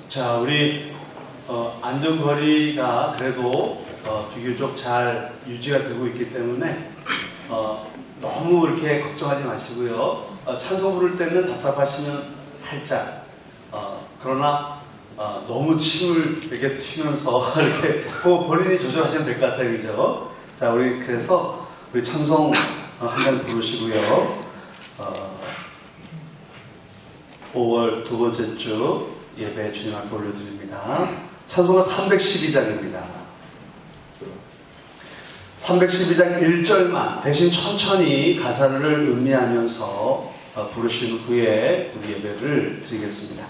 자, 우리 안전거리가 그래도 비교적 잘 유지가 되고 있기 때문에 너무 이렇게 걱정하지 마시고요. 찬송 부를 때는 답답하시면 살짝 그러나 너무 침을 이렇게 튀면서 이렇게 본인이 조절하시면 될 것 같아요. 그죠? 자, 우리 그래서 우리 찬송 한 장 부르시고요. 5월 두 번째 주 예배 주님 앞에 올려드립니다. 찬송가 312장입니다. 312장 1절만 대신 천천히 가사를 음미하면서 부르신 후에 우리 예배를 드리겠습니다.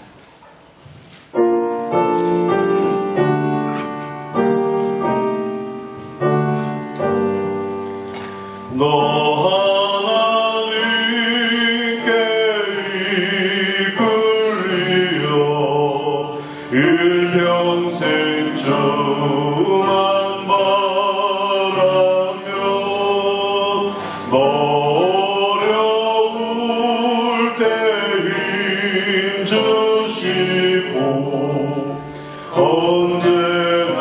일평생 주만 바라며 너 어려울 때 힘 주시고 언제나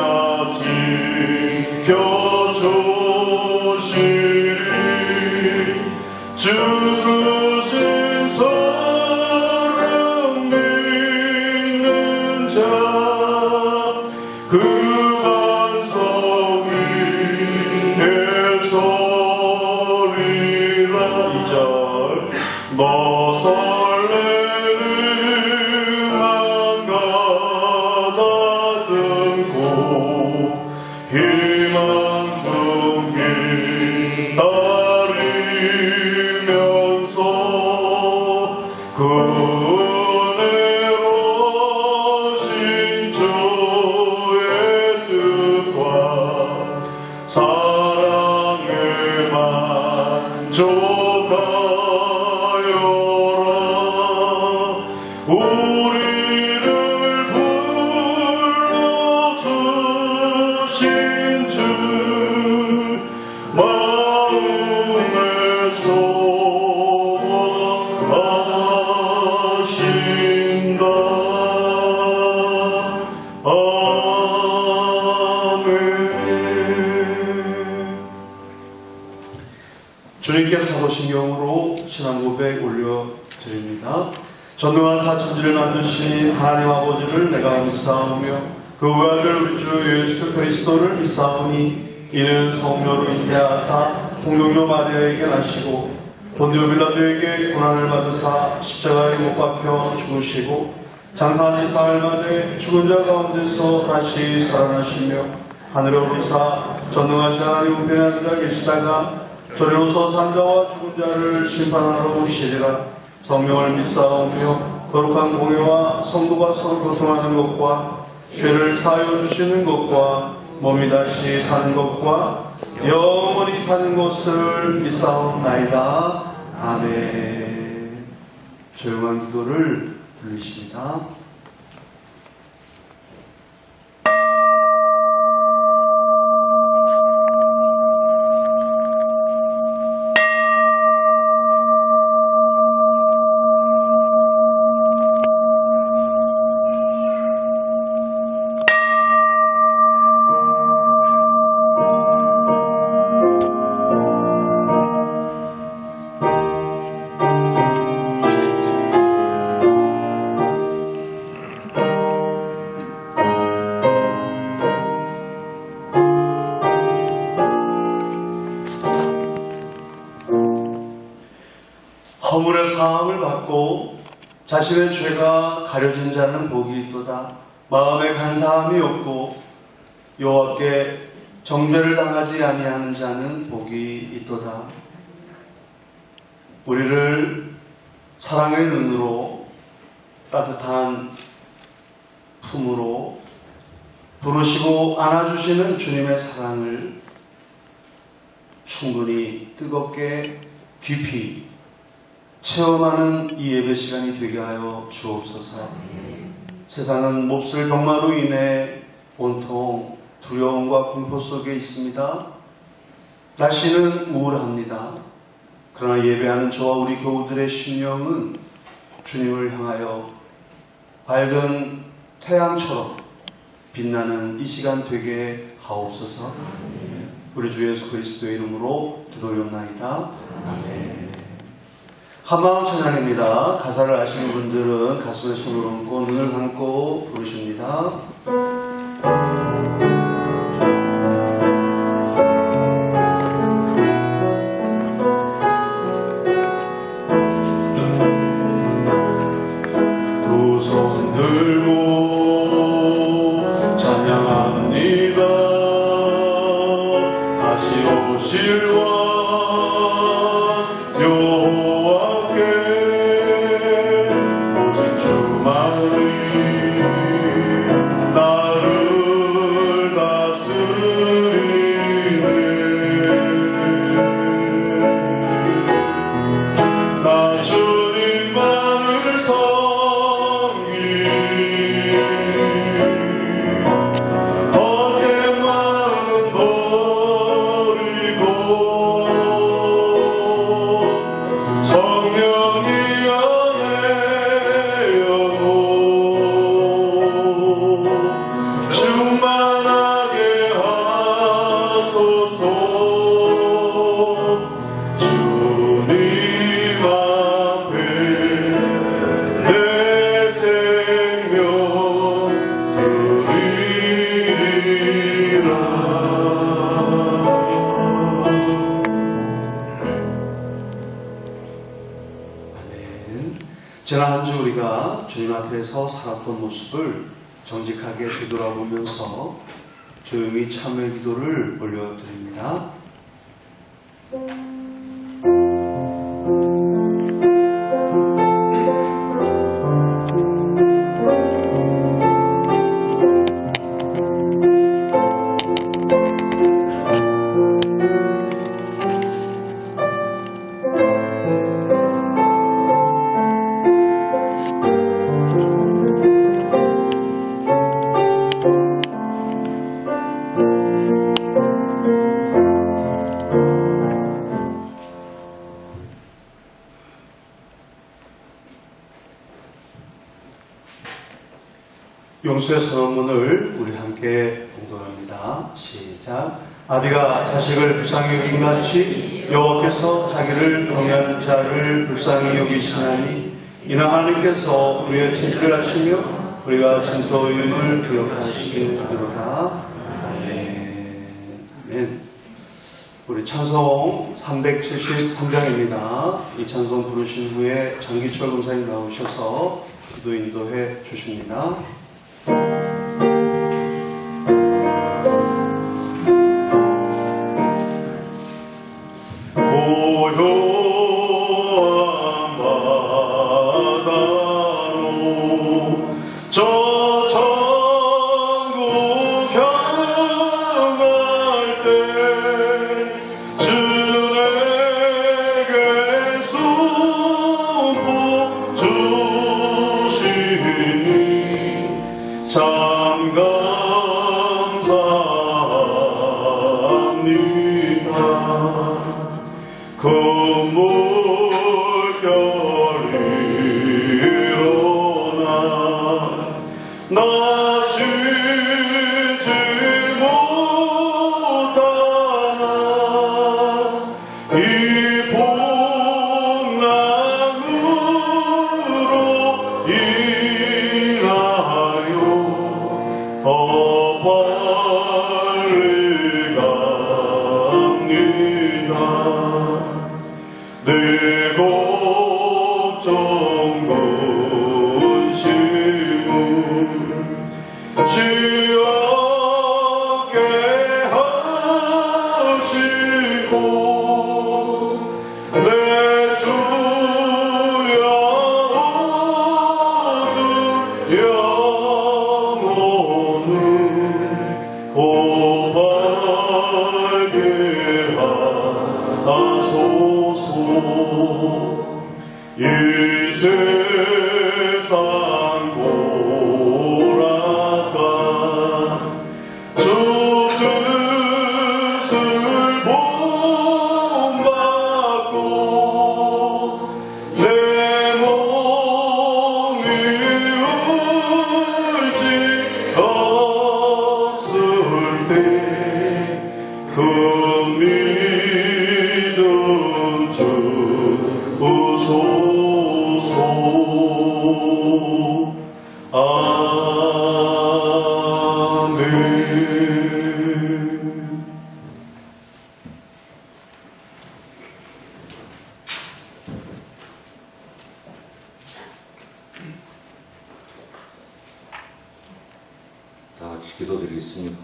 지켜주시리 주 크신 사랑 믿는 자 그 반석 위에 서리라. 2절 너 설레는 한가다 등고 희망 중길 따르면서 그 사랑을 만족하여라. 우리를 불러주신 주 마음에 소원하신다. 주님께 사도신경으로 신앙 고백 올려드립니다. 전능한 사천지를 만드신 하나님 아버지를 내가 믿사오며 그 외아들 우리 주 예수 그리스도를 믿사오니 이는 성녀로 잉태하사 동정녀 마리아에게 나시고 본디오 빌라도에게 고난을 받으사 십자가에 못 박혀 죽으시고 장사한 지 사흘 만에 죽은 자 가운데서 다시 살아나시며 하늘에 오르사 전능하신 하나님 우편에 앉아 계시다가 저리로서 산자와 죽은 자를 심판하러 오시리라. 성령을 믿사오며 거룩한 공회와 성도가 서로 교통하는 것과 죄를 사하여 주시는 것과 몸이 다시 사는 것과 영원히 사는 것을 믿사옵나이다. 아멘. 조용한 기도를 드리십니다. 허물의 사함을 받고 자신의 죄가 가려진 자는 복이 있도다. 마음에 간사함이 없고 여호와께 정죄를 당하지 아니하는 자는 복이 있도다. 우리를 사랑의 눈으로 따뜻한 품으로 부르시고 안아주시는 주님의 사랑을 충분히 뜨겁게 깊이 체험하는 이 예배 시간이 되게 하여 주옵소서. 세상은 몹쓸 병마로 인해 온통 두려움과 공포 속에 있습니다. 날씨는 우울합니다. 그러나 예배하는 저와 우리 교우들의 심령은 주님을 향하여 밝은 태양처럼 빛나는 이 시간 되게 하옵소서. 우리 주 예수 그리스도의 이름으로 기도하옵나이다. 아멘. 한마음 찬양입니다. 가사를 아시는 분들은 가슴에 손을 얹고 눈을 감고 부르십니다. 두 손 들고 찬양합니다. 다시 오실 왕 여호와께 오직 주만이 나를 다스리네. 나 주님만을 섬기니 헛된 마음 버리고 성령이 안에 영혼 충만하게 하소서. 주님 앞에 내 생명 드리리라. 아멘. 지난 한 주 우리가 주님 앞에서 살았던 모습을 정직하게 되돌아보면서 조용히 참회 기도를 올려드립니다. 용수의 선언문을 우리 함께 봉독합니다. 시작. 아비가 자식을 불쌍히 여긴 같이 여호와께서 자기를 경외하는 자를 불쌍히 여기시나니 이는 하나님께서 우리의 체질을 아시며 우리가 진토임을 기억하시기로다. 아멘. 우리 찬송 373장입니다. 이 찬송 부르신 후에 장기철 목사님 나오셔서 기도 인도해 주십니다. 고요한 바다로 저 천국 향할 때 주 내게 손보 주시니 참 감사합니다. 금물결이로나 나 쉬지 못하나 이 풍랑으로 인하여 더 빨리 갑니다. 내 걱정 근심을 지었게 하시고 내 주여 얻은 영혼은 고발게 하소서. 이 세상 돌아가 주 뜻을 본받고 내 몸이 울지 주소서. 아멘. 다 같이 기도드리겠습니다.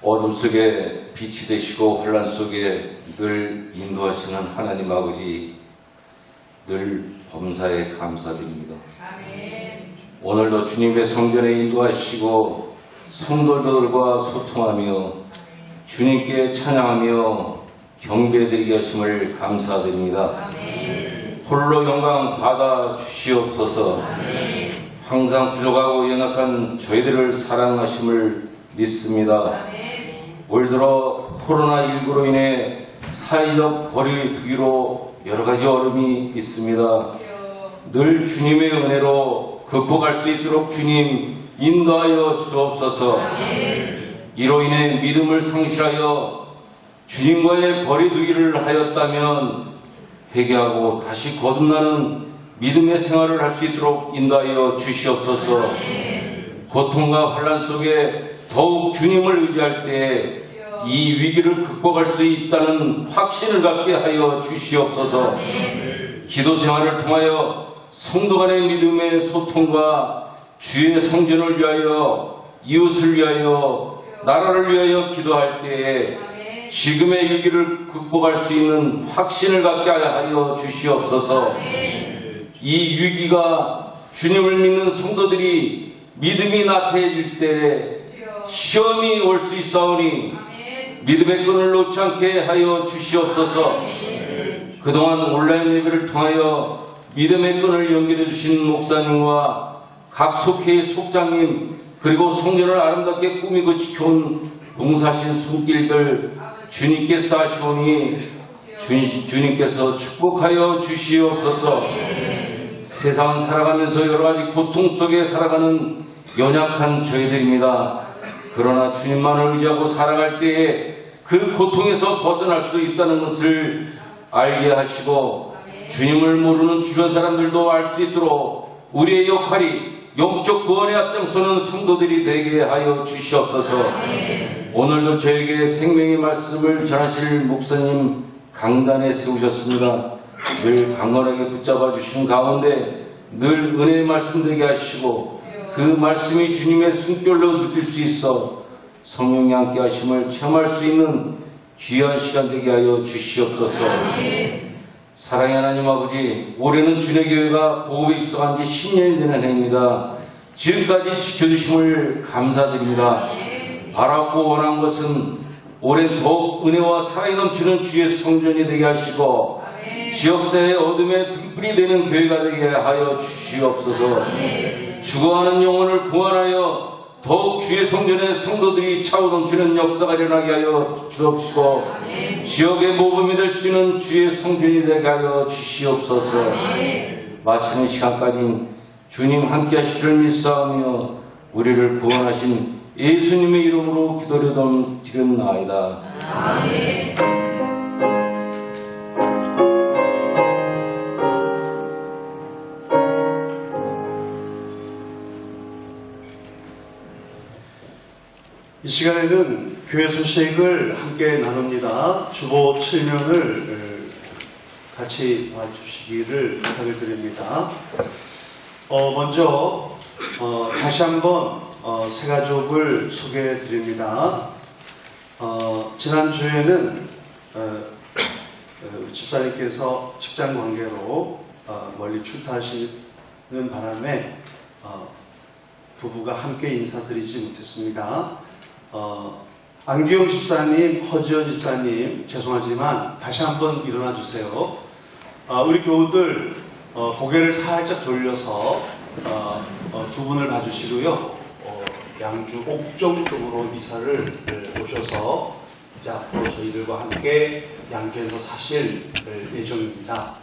어둠 속에 빛이 되시고 혼란 속에 늘 인도하시는 하나님 아버지, 늘 범사에 감사드립니다. 오늘도 주님의 성전에 인도하시고 성도들과 소통하며 주님께 찬양하며 경배드리게 하심을 감사드립니다. 홀로 영광 받아 주시옵소서. 항상 부족하고 연약한 저희들을 사랑하심을 믿습니다. 올 들어 코로나19로 인해 사회적 거리 두기로 여러 가지 어려움이 있습니다. 늘 주님의 은혜로 극복할 수 있도록 주님 인도하여 주옵소서. 이로 인해 믿음을 상실하여 주님과의 거리 두기를 하였다면 회개하고 다시 거듭나는 믿음의 생활을 할 수 있도록 인도하여 주시옵소서. 고통과 혼란 속에 더욱 주님을 의지할 때 이 위기를 극복할 수 있다는 확신을 갖게 하여 주시옵소서. 기도 생활을 통하여 성도 간의 믿음의 소통과 주의 성전을 위하여 이웃을 위하여 나라를 위하여 기도할 때에 지금의 위기를 극복할 수 있는 확신을 갖게 하여 주시옵소서. 이 위기가 주님을 믿는 성도들이 믿음이 나태해질 때 시험이 올 수 있사오니 믿음의 끈을 놓지 않게 하여 주시옵소서. 그동안 온라인 예배를 통하여 믿음의 끈을 연결해 주신 목사님과 각 속회의 속장님 그리고 성전을 아름답게 꾸미고 지켜온 봉사신 손길들 주님께서 하시오니 주님께서 축복하여 주시옵소서. 세상은 살아가면서 여러 가지 고통 속에 살아가는 연약한 저희들입니다. 그러나 주님만을 의지하고 살아갈 때에 그 고통에서 벗어날 수 있다는 것을 알게 하시고 주님을 모르는 주변 사람들도 알 수 있도록 우리의 역할이 영적 구원에 앞장서는 성도들이 되게 하여 주시옵소서. 오늘도 저에게 생명의 말씀을 전하실 목사님 강단에 세우셨습니다. 늘 강건하게 붙잡아 주신 가운데 늘 은혜의 말씀 되게 하시고 그 말씀이 주님의 숨결로 느낄 수 있어 성령이 함께 하심을 체험할 수 있는 귀한 시간 되게 하여 주시옵소서. 사랑의 하나님 아버지, 올해는 주례교회가 보호에 입성한 지 10년이 되는 해입니다. 지금까지 지켜주심을 감사드립니다. 바라고 원한 것은 올해 더욱 은혜와 사랑이 넘치는 주의 성전이 되게 하시고 지역사회의 어둠의 등불이 되는 교회가 되게 하여 주시옵소서. 죽어가는 영혼을 구원하여 더욱 주의 성전의 성도들이 차고 넘치는 역사가 일어나게 하여 주옵시고 지역의 모범이 될 수 있는 주의 성전이 되게 하여 주시옵소서. 마치는 시간까지 주님 함께 하실 줄 믿사오며 우리를 구원하신 예수님의 이름으로 기도드리옵나이다. 아멘. 이 시간에는 교회 소식을 함께 나눕니다. 주보 7면을 같이 봐주시기를 부탁을 드립니다. 먼저 다시 한번 세 가족을 소개해 드립니다. 지난주에는 집사님께서 직장 관계로 멀리 출타하시는 바람에 부부가 함께 인사드리지 못했습니다. 안기용 집사님, 허지연 집사님 죄송하지만 다시 한번 일어나 주세요. 우리 교우들 고개를 살짝 돌려서 두 분을 봐주시고요. 양주 옥정 쪽으로 이사를 오셔서 이제 앞으로 저희들과 함께 양주에서 사실 예정입니다.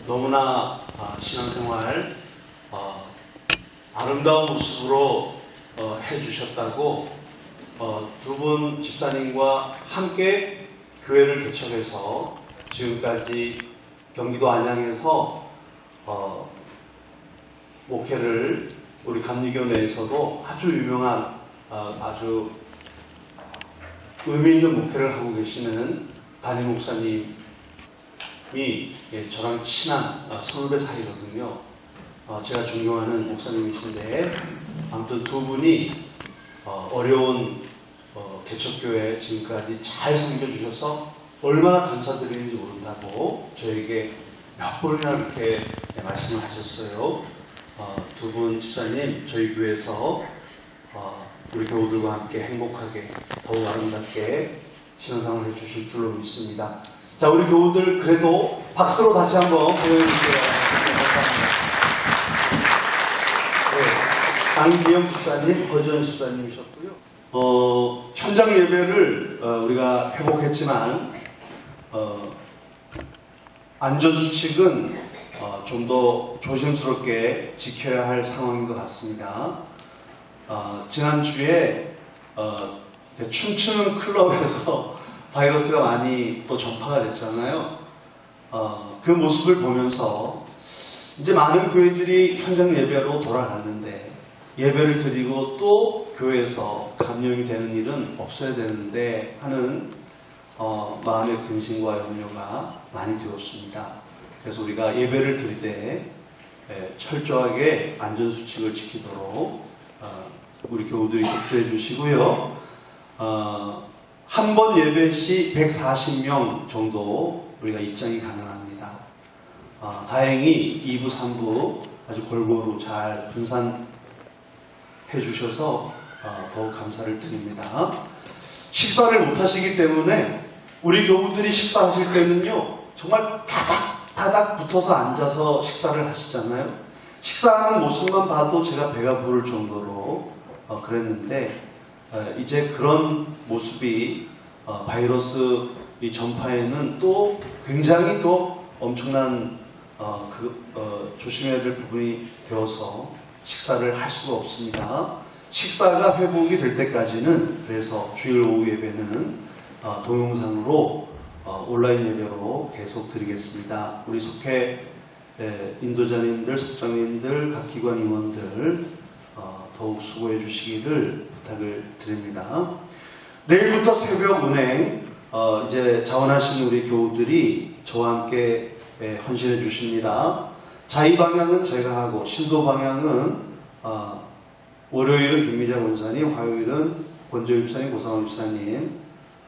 너무나 신앙생활 아름다운 모습으로 해주셨다고 두 분 집사님과 함께 교회를 개척해서 지금까지 경기도 안양에서 목회를 우리 감리교 내에서도 아주 유명한 아주 의미 있는 목회를 하고 계시는 담임 목사님이 저랑 친한 선후배 사이거든요. 제가 존경하는 목사님이신데 아무튼 두 분이 어려운 개척교회 지금까지 잘 섬겨주셔서 얼마나 감사드리는지 모른다고 저에게 몇 번이나 이렇게 말씀을 하셨어요. 두 분 집사님 저희 교회에서 우리 교우들과 함께 행복하게 더욱 아름답게 신앙생활을 해주실 줄로 믿습니다. 자, 우리 교우들 그래도 박수로 다시 한번 보여주세요. 네, 강기영 집사님, 허지원 집사님이셨고요. 현장 예배를 우리가 회복했지만 안전수칙은 좀 더 조심스럽게 지켜야 할 상황인 것 같습니다. 지난주에 춤추는 클럽에서 바이러스가 많이 또 전파가 됐잖아요. 그 모습을 보면서 이제 많은 교회들이 현장 예배로 돌아갔는데 예배를 드리고 또 교회에서 감염이 되는 일은 없어야 되는데 하는 마음의 근심과 염려가 많이 되었습니다. 그래서 우리가 예배를 드릴 때 철저하게 안전수칙을 지키도록 우리 교우들이 협조해 주시고요. 한 번 예배 시 140명 정도 우리가 입장이 가능합니다. 다행히 2부, 3부 아주 골고루 잘 분산해 주셔서 더욱 감사를 드립니다. 식사를 못 하시기 때문에 우리 교우들이 식사하실 때는요, 정말 다닥 붙어서 앉아서 식사를 하시잖아요. 식사하는 모습만 봐도 제가 배가 부를 정도로 그랬는데 이제 그런 모습이 바이러스 이 전파에는 또 굉장히 또 엄청난 조심해야 될 부분이 되어서 식사를 할 수가 없습니다. 식사가 회복이 될 때까지는 그래서 주일 오후 예배는 동영상으로 온라인 예배로 계속 드리겠습니다. 우리 속해 인도자님들, 속장님들, 각 기관 임원들 더욱 수고해 주시기를 부탁을 드립니다. 내일부터 새벽 운행 이제 자원하신 우리 교우들이 저와 함께 헌신해 주십니다. 자의 방향은 제가 하고 신도 방향은 월요일은 김미자 권사님, 화요일은 권재우 집사님, 고상원 집사님,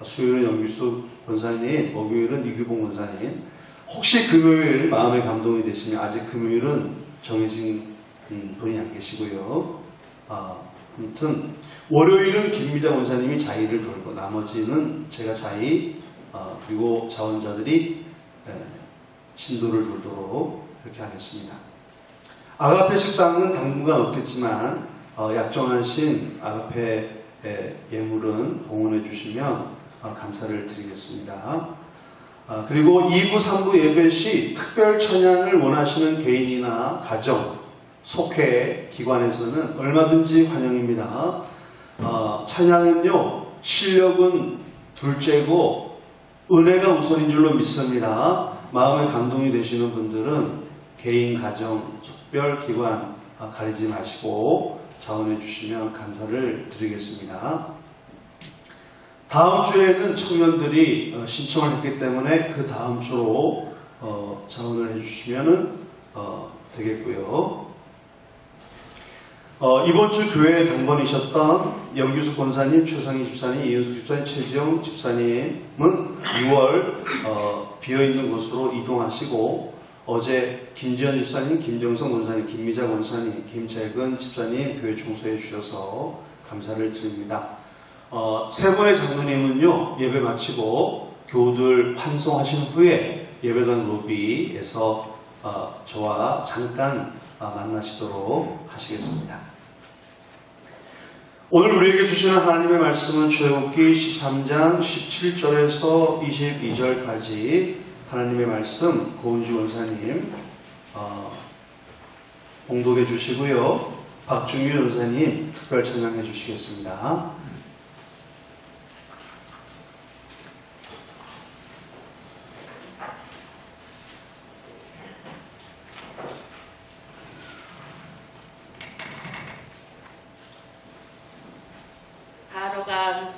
수요일은 영규수 권사님, 목요일은 이규봉 권사님. 혹시 금요일 마음에 감동이 되시면 아직 금요일은 정해진 분이 안 계시고요. 아무튼 월요일은 김미자 권사님이 자의를 돌고 나머지는 제가 자의 그리고 자원자들이 신도를 돌도록 그렇게 하겠습니다. 아가페 식당은 당분간 없겠지만 약정하신 아가페 예물은 봉헌해 주시면 감사를 드리겠습니다. 그리고 2부, 3부 예배 시 특별 찬양을 원하시는 개인이나 가정, 속회, 기관에서는 얼마든지 환영입니다. 찬양은요, 실력은 둘째고 은혜가 우선인 줄로 믿습니다. 마음에 감동이 되시는 분들은 개인, 가정, 속별, 기관 가리지 마시고 자원해 주시면 감사를 드리겠습니다. 다음 주에는 청년들이 신청을 했기 때문에 그 다음 주로 자원을 해주시면 되겠고요. 이번 주 교회 당번이셨던 영규숙 권사님, 최상희 집사님, 이은숙 집사님, 최지영 집사님은 6월 비어있는 곳으로 이동하시고 어제 김지현 집사님, 김정성 권사님, 김미자 권사님, 김재근 집사님 교회 청소해 주셔서 감사를 드립니다. 세 분의 장로님은요, 예배 마치고 교우들 환송하신 후에 예배당 로비에서 저와 잠깐 만나시도록 하시겠습니다. 오늘 우리에게 주시는 하나님의 말씀은 출애굽기 13장 17절에서 22절까지 하나님의 말씀 고은주 원사님 봉독해 주시고요. 박중규 원사님 특별 찬양해 주시겠습니다.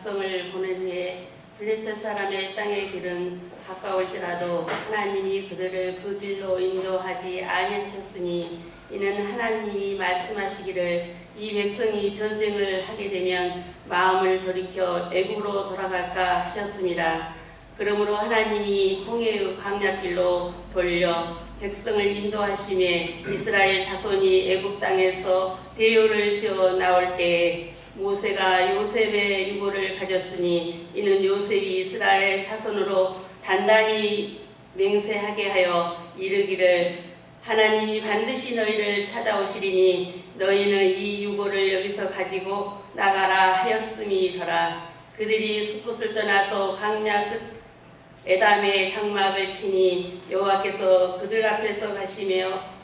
백성을 보낸 후에 블레셋 사람의 땅의 길은 가까울지라도 하나님이 그들을 그 길로 인도하지 아니하셨으니 이는 하나님이 말씀하시기를 이 백성이 전쟁을 하게 되면 마음을 돌이켜 애굽으로 돌아갈까 하셨습니다. 그러므로 하나님이 홍해의 광야길로 돌려 백성을 인도하심에 이스라엘 자손이 애굽 땅에서 대요를 지어 나올 때에 모세가 요셉의 유고를 가졌으니 이는 요셉이 이스라엘 자손으로 단단히 맹세하게 하여 이르기를 하나님이 반드시 너희를 찾아오시리니 너희는 이 유고를 여기서 가지고 나가라 하였음이더라. 그들이 숲곳을 떠나서 광야 끝 에담의 장막을 치니 여호와께서 그들 앞에서 가시며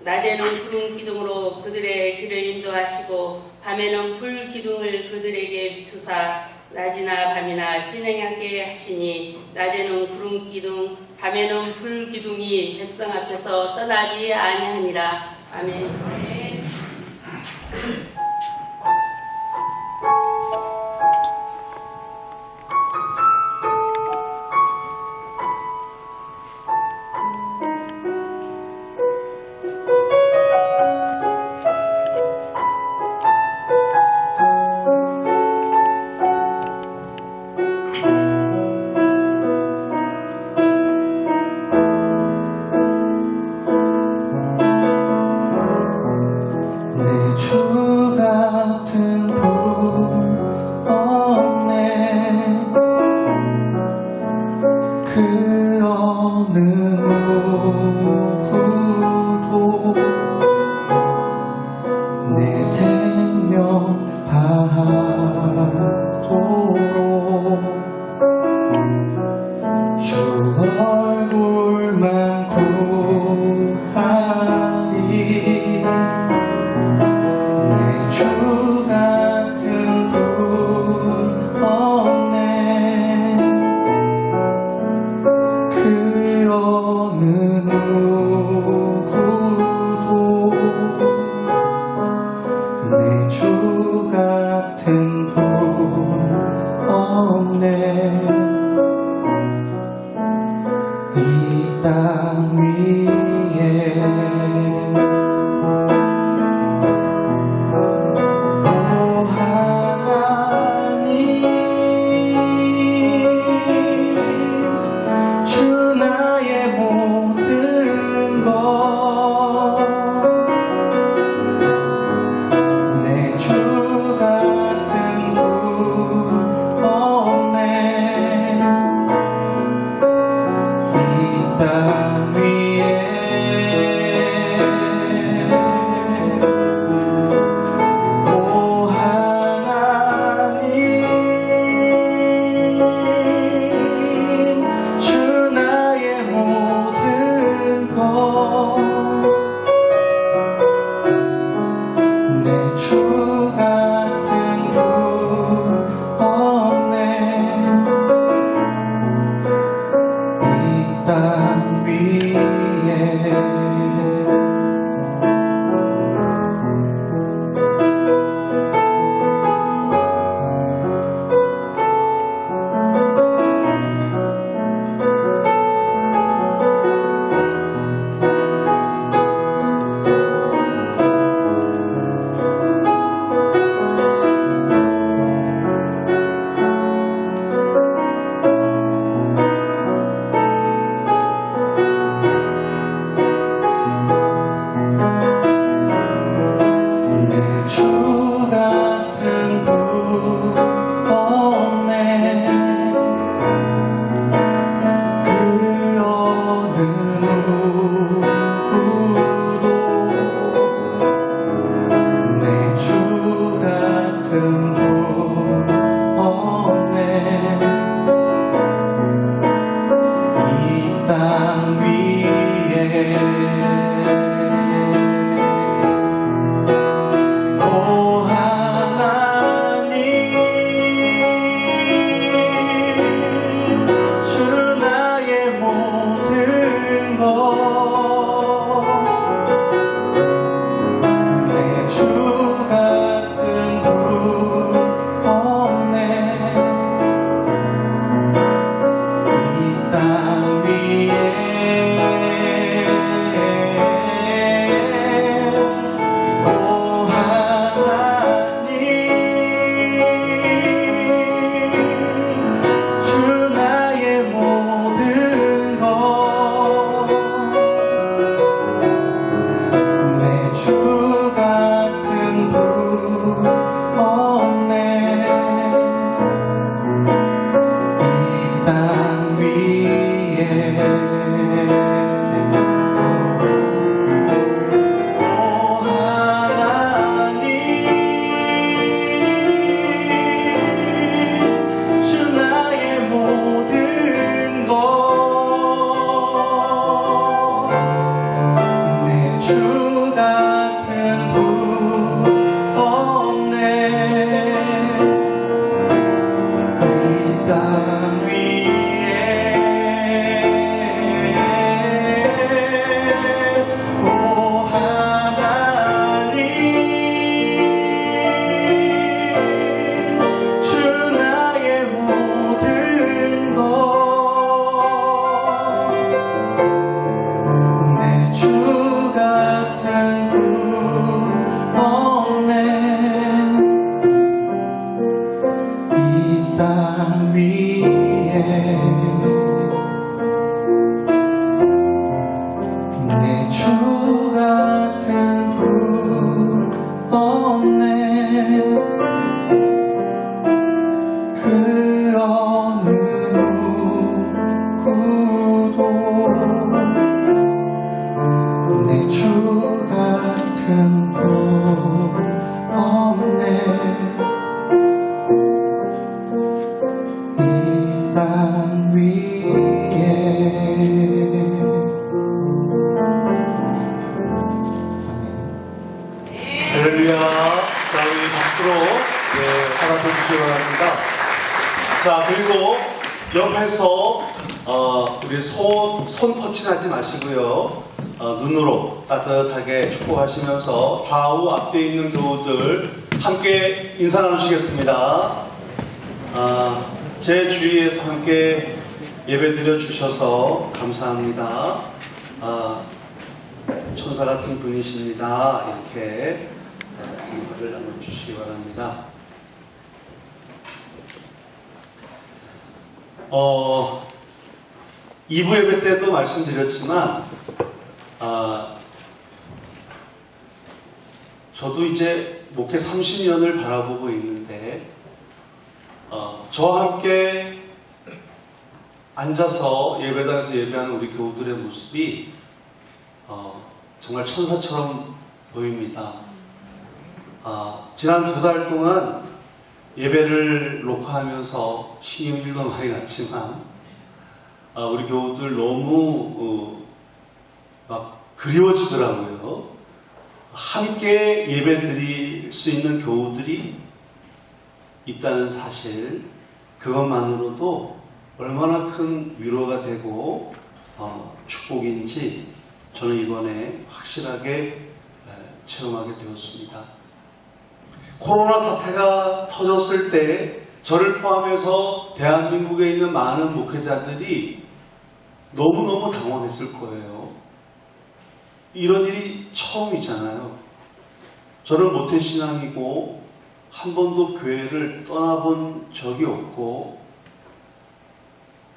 낮에는 구름 기둥으로 그들의 길을 인도하시고 밤에는 불 기둥을 그들에게 비추사 낮이나 밤이나 진행하게 하시니 낮에는 구름 기둥 밤에는 불 기둥이 백성 앞에서 떠나지 아니하니라. 아멘. 땅 위에 오 하나님 주 나의 모든 것 내 주 같은 분 없네 이 땅 위에 내 주 같은 분 없네 그 어느 누구도 내 주 같은 분 없네 이 땅 위에 할렐루야. 자, 우리 박수로 화답해 주시기 바랍니다. 자, 그리고 옆에서 우리 손 터치하지 마시고요. 눈으로 따뜻하게 축복하시면서 좌우 앞뒤에 있는 교우들 함께 인사 나누시겠습니다. 제 주위에서 함께 예배드려 주셔서 감사합니다. 천사 같은 분이십니다. 이렇게 인사를 나눠주시기 바랍니다. 2부 예배 때도 말씀드렸지만 저도 이제 목회 30년을 바라보고 있는데 저와 함께 앉아서 예배당에서 예배하는 우리 교우들의 모습이 정말 천사처럼 보입니다. 지난 2달 동안 예배를 녹화하면서 신경질도 많이 났지만 우리 교우들 너무 막 그리워지더라고요. 함께 예배 드릴 수 있는 교우들이 있다는 사실, 그것만으로도 얼마나 큰 위로가 되고 축복인지 저는 이번에 확실하게 체험하게 되었습니다. 코로나 사태가 터졌을 때 저를 포함해서 대한민국에 있는 많은 목회자들이 너무너무 당황했을 거예요. 이런 일이 처음이잖아요. 저는 모태신앙이고 한 번도 교회를 떠나본 적이 없고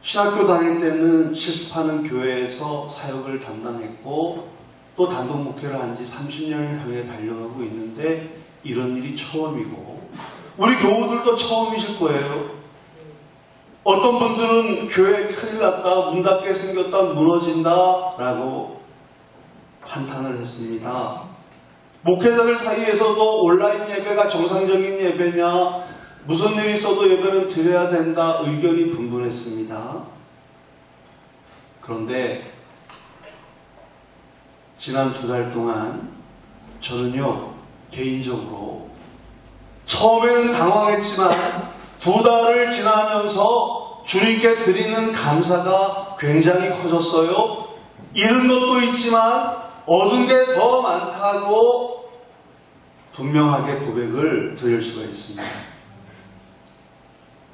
신학교 다닐 때는 실습하는 교회에서 사역을 담당했고 또 단독 목회를 한 지 30년을 향해 달려가고 있는데 이런 일이 처음이고 우리 교우들도 처음이실 거예요. 어떤 분들은 교회 큰일 났다, 문 닫게 생겼다, 무너진다 라고 한탄을 했습니다. 목회자들 사이에서도 온라인 예배가 정상적인 예배냐, 무슨 일이 있어도 예배는 드려야 된다 의견이 분분했습니다. 그런데 지난 2달 동안 저는요 개인적으로 처음에는 당황했지만 2달을 지나면서 주님께 드리는 감사가 굉장히 커졌어요. 잃은 것도 있지만 얻은 게 더 많다고 분명하게 고백을 드릴 수가 있습니다.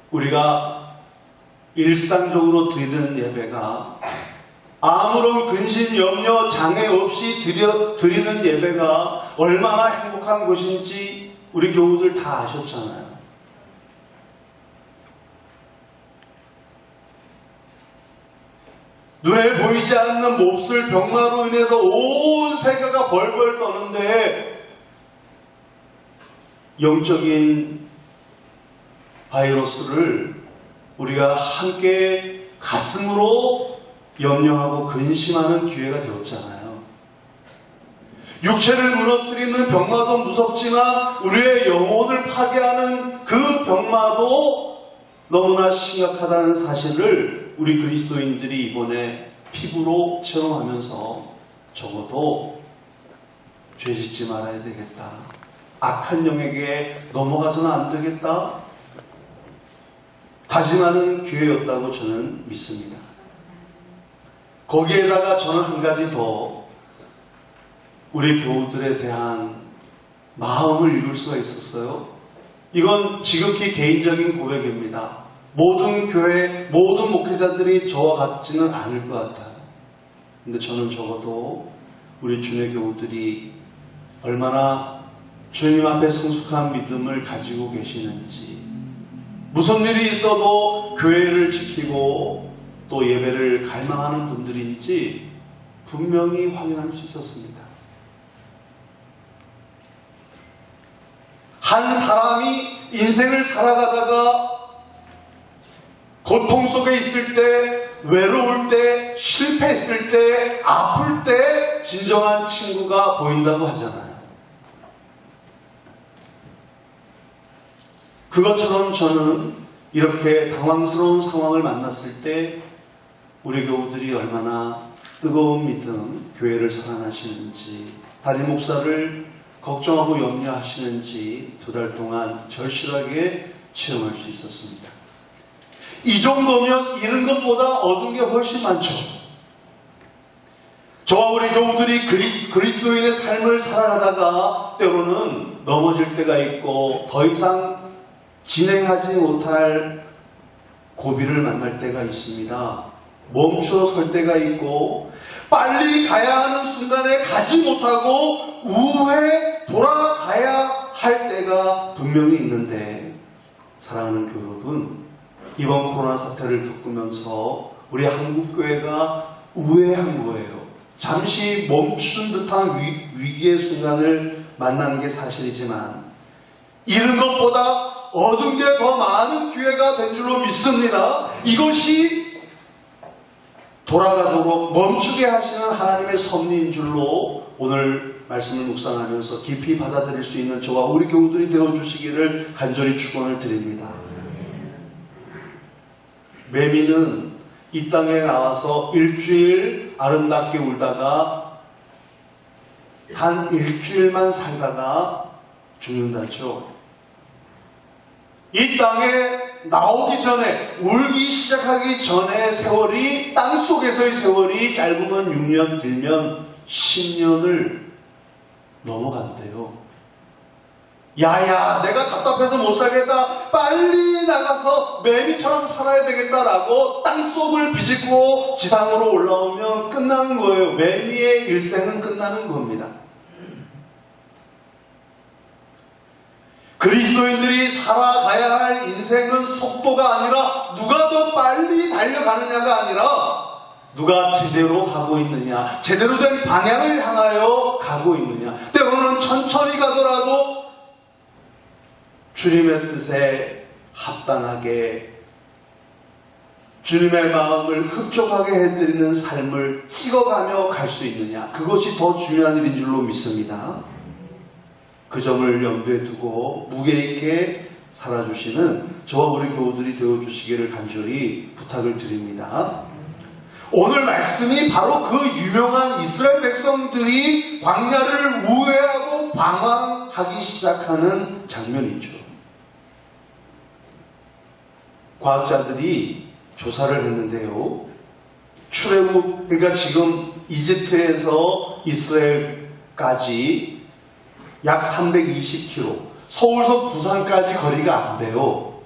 우리가 일상적으로 드리는 예배가 아무런 근심, 염려, 장애 없이 드리는 예배가 얼마나 행복한 것인지 우리 교우들 다 아셨잖아요. 눈에 보이지 않는 몹쓸 병마로 인해서 온 세계가 벌벌 떠는데 영적인 바이러스를 우리가 함께 가슴으로 염려하고 근심하는 기회가 되었잖아요. 육체를 무너뜨리는 병마도 무섭지만 우리의 영혼을 파괴하는 그 병마도 너무나 심각하다는 사실을 우리 그리스도인들이 이번에 피부로 체험하면서 적어도 죄짓지 말아야 되겠다. 악한 영에게 넘어가서는 안 되겠다. 다짐하는 교회였다고 저는 믿습니다. 거기에다가 저는 한 가지 더 우리 교우들에 대한 마음을 읽을 수가 있었어요. 이건 지극히 개인적인 고백입니다. 모든 교회, 모든 목회자들이 저와 같지는 않을 것 같아요. 근데 저는 적어도 우리 주의 교우들이 얼마나 주님 앞에 성숙한 믿음을 가지고 계시는지, 무슨 일이 있어도 교회를 지키고 또 예배를 갈망하는 분들인지 분명히 확인할 수 있었습니다. 한 사람이 인생을 살아가다가 고통 속에 있을 때, 외로울 때, 실패했을 때, 아플 때 진정한 친구가 보인다고 하잖아요. 그것처럼 저는 이렇게 당황스러운 상황을 만났을 때 우리 교우들이 얼마나 뜨거운 믿음, 교회를 사랑하시는지, 담임 목사를 걱정하고 염려하시는지 2달 동안 절실하게 체험할 수 있었습니다. 이 정도면 잃은 것보다 얻은 게 훨씬 많죠. 저와 우리 교우들이 그리스도인의 삶을 살아가다가 때로는 넘어질 때가 있고 더 이상 진행하지 못할 고비를 만날 때가 있습니다. 멈춰 설 때가 있고 빨리 가야 하는 순간에 가지 못하고 우회 돌아가야 할 때가 분명히 있는데, 사랑하는 교우 여러분, 이번 코로나 사태를 겪으면서 우리 한국교회가 우회한 거예요. 잠시 멈춘 듯한 위기의 순간을 만난 게 사실이지만 잃은 것보다 얻은 게 더 많은 기회가 된 줄로 믿습니다. 이것이 돌아가도록 멈추게 하시는 하나님의 섭리인 줄로 오늘 말씀을 묵상하면서 깊이 받아들일 수 있는 저와 우리 교우들이 되어주시기를 간절히 축원을 드립니다. 매미는 이 땅에 나와서 일주일 아름답게 울다가 단 일주일만 살다가 죽는다죠. 이 땅에 나오기 전에, 울기 시작하기 전에 세월이, 땅속에서의 세월이 짧으면 6년, 길면 10년을 넘어간대요. 야야, 내가 답답해서 못 살겠다, 빨리 나가서 매미처럼 살아야 되겠다라고 땅속을 비집고 지상으로 올라오면 끝나는 거예요. 매미의 일생은 끝나는 겁니다. 그리스도인들이 살아가야 할 인생은 속도가 아니라 누가 더 빨리 달려가느냐가 아니라 누가 제대로 가고 있느냐, 제대로 된 방향을 향하여 가고 있느냐. 때로는 천천히 가더라도 주님의 뜻에 합당하게 주님의 마음을 흡족하게 해드리는 삶을 찍어가며 갈 수 있느냐, 그것이 더 중요한 일인 줄로 믿습니다. 그 점을 염두에 두고 무게 있게 살아주시는 저와 우리 교우들이 되어주시기를 간절히 부탁을 드립니다. 오늘 말씀이 바로 그 유명한 이스라엘 백성들이 광야를 우회하고 방황하기 시작하는 장면이죠. 과학자들이 조사를 했는데요. 출애굽, 그러니까 지금 이집트에서 이스라엘까지 약 320km, 서울서 부산까지 거리가 안 돼요.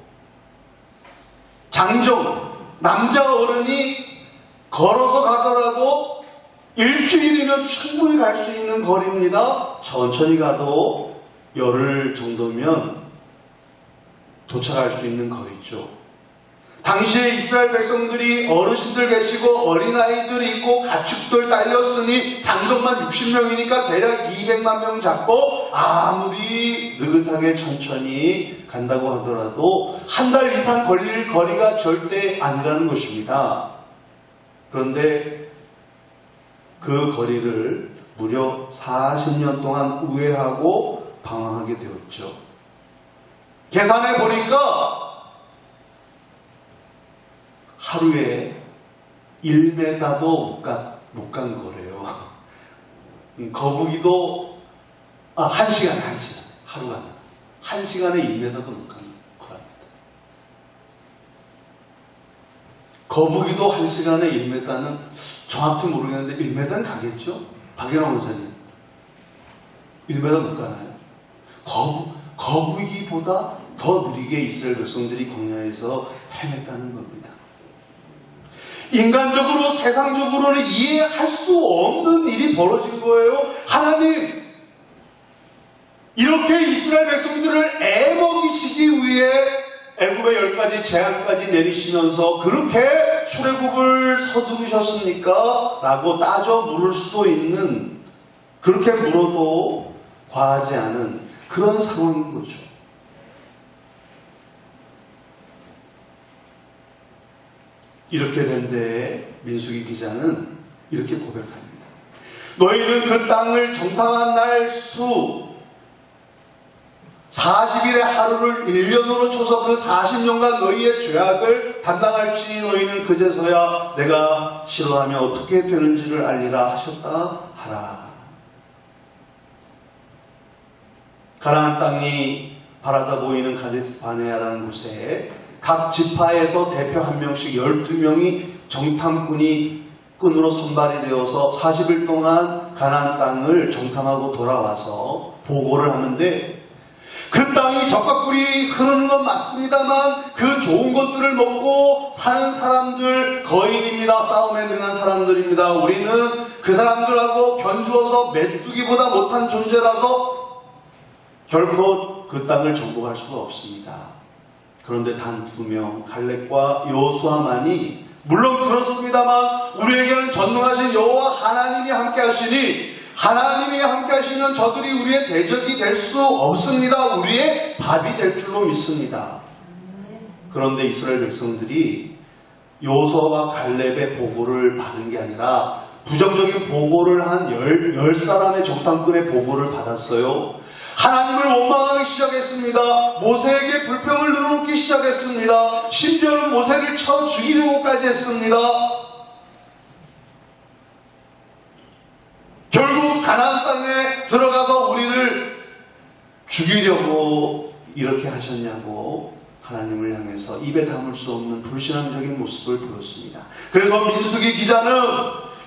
장정, 남자 어른이 걸어서 가더라도 일주일이면 충분히 갈 수 있는 거리입니다. 천천히 가도 열흘 정도면 도착할 수 있는 거리죠. 당시에 이스라엘 백성들이 어르신들 계시고 어린아이들 있고 가축들 딸렸으니 장정만 60명이니까 대략 200만 명 잡고 아무리 느긋하게 천천히 간다고 하더라도 한 달 이상 걸릴 거리가 절대 아니라는 것입니다. 그런데 그 거리를 무려 40년 동안 우회하고 방황하게 되었죠. 계산해 보니까 하루에 1m도 못 간 거래요. 거북이도 1시간에 하루가 1시간에 1m도 못 간 거랍니다. 거북이도 1시간에 1m는 정확히 모르겠는데 1m는 가겠죠? 박연호 원사님 1m 못 가나요? 거북이보다 더 느리게 이스라엘 백성들이 광야에서 헤맸다는 겁니다. 인간적으로 세상적으로는 이해할 수 없는 일이 벌어진 거예요. 하나님 이렇게 이스라엘 백성들을 애먹이시기 위해 애굽의 10가지 재앙까지 내리시면서 그렇게 출애굽을 서두르셨습니까? 라고 따져 물을 수도 있는, 그렇게 물어도 과하지 않은 그런 상황인 거죠. 이렇게 된 데에 민수기 기자는 이렇게 고백합니다. 너희는 그 땅을 정탐한 날 수 40일의 하루를 1년으로 쳐서 그 40년간 너희의 죄악을 담당할지니 너희는 그제서야 내가 싫어하면 어떻게 되는지를 알리라 하셨다 하라. 가나안 땅이 바라다 보이는 가데스 바네아라는 곳에 각 지파에서 대표 한 명씩 12명이 정탐꾼이 끈으로 선발이 되어서 40일 동안 가나안 땅을 정탐하고 돌아와서 보고를 하는데, 그 땅이 젖과 꿀이 흐르는 건 맞습니다만 그 좋은 것들을 먹고 사는 사람들 거인입니다. 싸움에 능한 사람들입니다. 우리는 그 사람들하고 견주어서 메뚜기보다 못한 존재라서 결코 그 땅을 정복할 수가 없습니다. 그런데 단 2명 갈렙과 여호수아만이, 물론 그렇습니다만 우리에게는 전능하신 여호와 하나님이 함께 하시니 하나님이 함께 하시면 저들이 우리의 대적이 될 수 없습니다. 우리의 밥이 될 줄로 믿습니다. 그런데 이스라엘 백성들이 여호수아와 갈렙의 보고를 받은 게 아니라 부정적인 보고를 한 10사람의 정탐꾼의 보고를 받았어요. 하나님을 원망하기 시작했습니다. 모세에게 불평을 늘어놓기 시작했습니다. 심지어는 모세를 쳐 죽이려고까지 했습니다. 결국 가나안 땅에 들어가서 우리를 죽이려고 이렇게 하셨냐고 하나님을 향해서 입에 담을 수 없는 불신앙적인 모습을 보였습니다. 그래서 민수기 기자는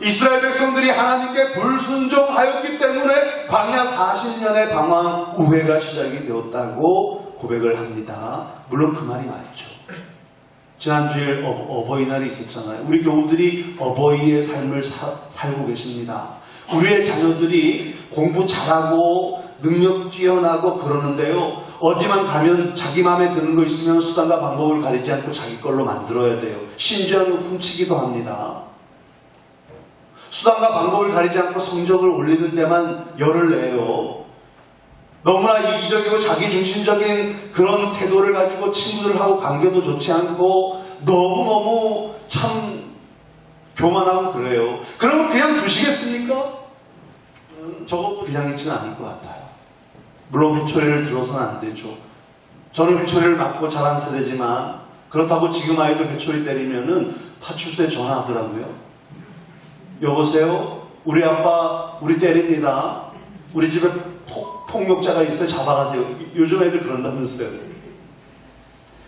이스라엘 백성들이 하나님께 불순종하였기 때문에 광야 40년의 방황 우회가 시작이 되었다고 고백을 합니다. 물론 그 말이 맞죠. 지난주에 어버이날이 있었잖아요. 우리 교우들이 어버이의 삶을 살고 계십니다. 우리의 자녀들이 공부 잘하고 능력 뛰어나고 그러는데요. 어디만 가면 자기 마음에 드는 거 있으면 수단과 방법을 가리지 않고 자기 걸로 만들어야 돼요. 심지어는 훔치기도 합니다. 수단과 방법을 가리지 않고 성적을 올리는 데만 열을 내요. 너무나 이기적이고 자기중심적인 그런 태도를 가지고 친구들하고 관계도 좋지 않고 너무너무 참 교만하고 그래요. 그러면 그냥 두시겠습니까? 저것도 그냥 있지는 않을 것 같아요. 물론 회초리를 들어서는 안 되죠. 저는 회초리를 맞고 자란 세대지만 그렇다고 지금 아이들 회초리 때리면은 파출소에 전화하더라고요. 여보세요? 우리 아빠 우리 때립니다. 우리 집에 폭력자가 있어요. 잡아가세요. 요즘 애들 그런다면서요.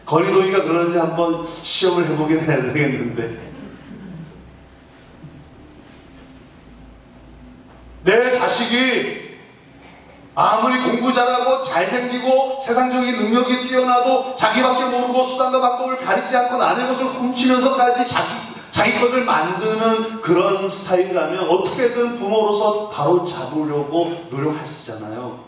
거리노이가 그러는지 한번 시험을 해보긴 해야 되겠는데, 내 자식이 아무리 공부 잘하고 잘생기고 세상적인 능력이 뛰어나도 자기밖에 모르고 수단과 방법을 가리지 않고 남의 것을 훔치면서까지 자기 것을 만드는 그런 스타일이라면 어떻게든 부모로서 바로 잡으려고 노력하시잖아요.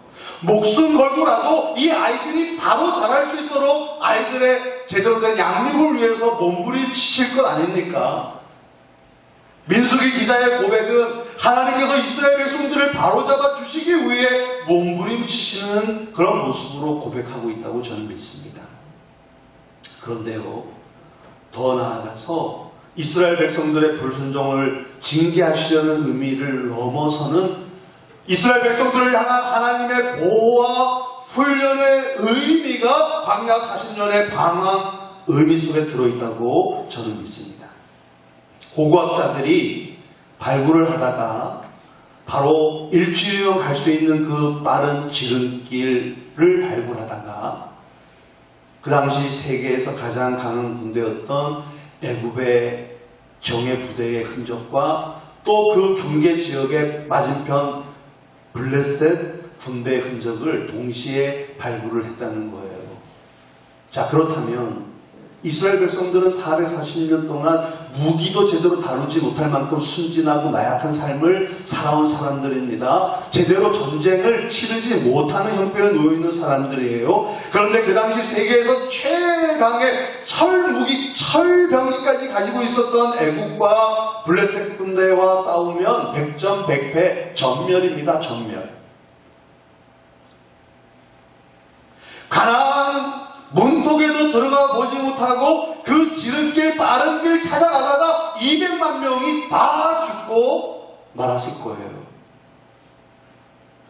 목숨 걸고라도 이 아이들이 바로 자랄 수 있도록 아이들의 제대로 된 양육을 위해서 몸부림치실 것 아닙니까? 민수기 기자의 고백은 하나님께서 이스라엘 백성들을 바로잡아 주시기 위해 몸부림치시는 그런 모습으로 고백하고 있다고 저는 믿습니다. 그런데요, 더 나아가서 이스라엘 백성들의 불순종을 징계하시려는 의미를 넘어서는 이스라엘 백성들을 향한 하나님의 보호와 훈련의 의미가 광야 40년의 방황 의미 속에 들어있다고 저는 믿습니다. 고고학자들이 발굴을 하다가 바로 일주일이면 갈 수 있는 그 빠른 지름길을 발굴하다가 그 당시 세계에서 가장 강한 군대였던 애굽의 정예 부대의 흔적과 또 그 경계 지역의 맞은편 블레셋 군대의 흔적을 동시에 발굴을 했다는 거예요. 자, 그렇다면 이스라엘 백성들은 440년 동안 무기도 제대로 다루지 못할 만큼 순진하고 나약한 삶을 살아온 사람들입니다. 제대로 전쟁을 치르지 못하는 형편에 놓여있는 사람들이에요. 그런데 그 당시 세계에서 최강의 철무기, 철병기까지 가지고 있었던 애국과 블레셋 군대와 싸우면 100전 100패 전멸입니다. 전멸. 가나안 문독에도 들어가 보지 못하고 그 지름길 빠른 길 찾아가다가 200만 명이 다 죽고 말았을 거예요.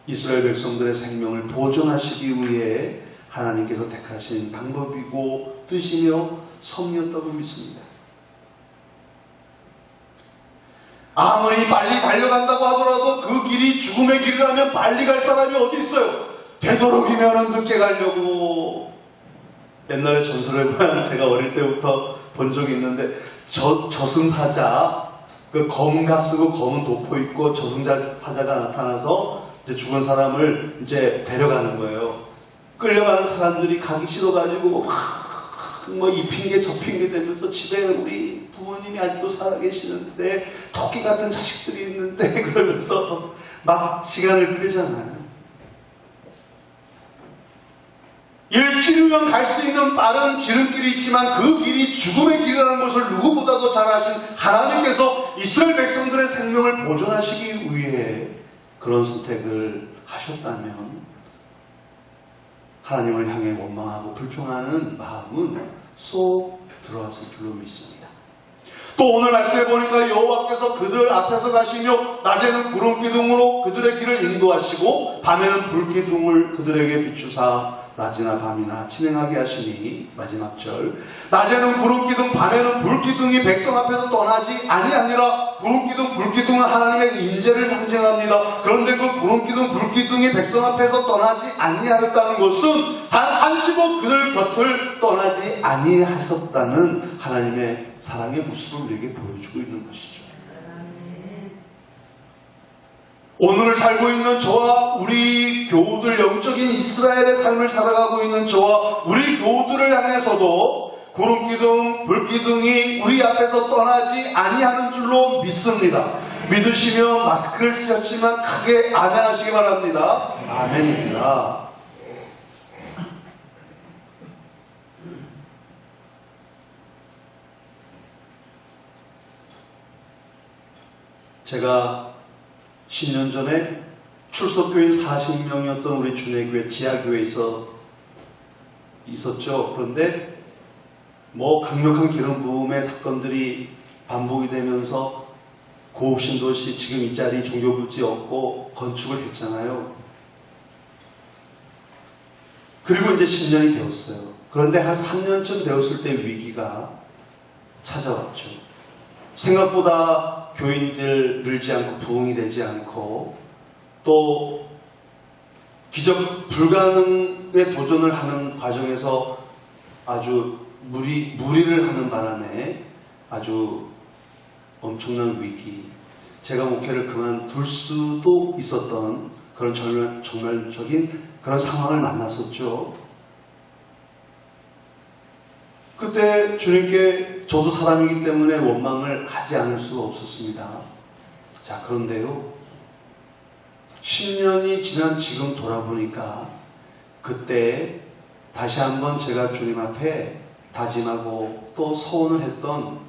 이스라엘 백성들의 생명을 보존하시기 위해 하나님께서 택하신 방법이고 뜻이며 섭리였다고 믿습니다. 아무리 빨리 달려간다고 하더라도 그 길이 죽음의 길이라면 빨리 갈 사람이 어디 있어요? 되도록이면 늦게 가려고. 옛날에 전설에 보면 제가 어릴 때부터 본 적이 있는데 저승사자, 그 검은 가 쓰고 검은 도포 입고 저승사자가 나타나서 이제 죽은 사람을 이제 데려가는 거예요. 끌려가는 사람들이 가기 싫어가지고 뭐 이 핑계 저 핑계 대면서 집에 우리 부모님이 아직도 살아계시는데 토끼 같은 자식들이 있는데 그러면서 막 시간을 끌잖아요. 일주일이면 갈 수 있는 빠른 지름길이 있지만 그 길이 죽음의 길이라는 것을 누구보다도 잘 아신 하나님께서 이스라엘 백성들의 생명을 보존하시기 위해 그런 선택을 하셨다면 하나님을 향해 원망하고 불평하는 마음은 쏙 들어왔을 줄로 믿습니다. 또 오늘 말씀해 보니까 여호와께서 그들 앞에서 가시며 낮에는 구름 기둥으로 그들의 길을 인도하시고 밤에는 불 기둥을 그들에게 비추사 낮이나 밤이나 진행하게 하시니 마지막 절 낮에는 구름 기둥 밤에는 불 기둥이 백성 앞에서 떠나지 아니하니라. 구름 기둥 불 기둥은 하나님의 임재를 상징합니다. 그런데 그 구름 기둥 불 기둥이 백성 앞에서 떠나지 아니하였다는 것은 단 한시도 그들 곁을 떠나지 아니하셨다는 하나님의 사랑의 모습을 우리에게 보여주고 있는 것이죠. 오늘을 살고 있는 저와 우리 교우들, 영적인 이스라엘의 삶을 살아가고 있는 저와 우리 교우들을 향해서도 구름기둥, 불기둥이 우리 앞에서 떠나지 아니하는 줄로 믿습니다. 믿으시면 마스크를 쓰셨지만 크게 아멘하시기 바랍니다. 아멘입니다. 제가 10년 전에 출석교인 40명이었던 우리 준혜교회 지하교회에 있었죠. 그런데 뭐 강력한 기름 부음의 사건들이 반복이 되면서 고읍신도시 지금 이 자리 종교부지 없고 건축을 했잖아요. 그리고 이제 10년이 되었어요. 그런데 한 3년쯤 되었을 때 위기가 찾아왔죠. 생각보다 교인들 늘지 않고 부흥이 되지 않고 또 기적 불가능에 도전을 하는 과정에서 아주 무리를 하는 바람에 아주 엄청난 위기, 제가 목회를 그만둘 수도 있었던 그런 정말적인 그런 상황을 만났었죠. 그때 주님께 저도 사람이기 때문에 원망을 하지 않을 수 없었습니다. 자, 그런데요, 10년이 지난 지금 돌아보니까 그때 다시 한번 제가 주님 앞에 다짐하고 또 서원을 했던,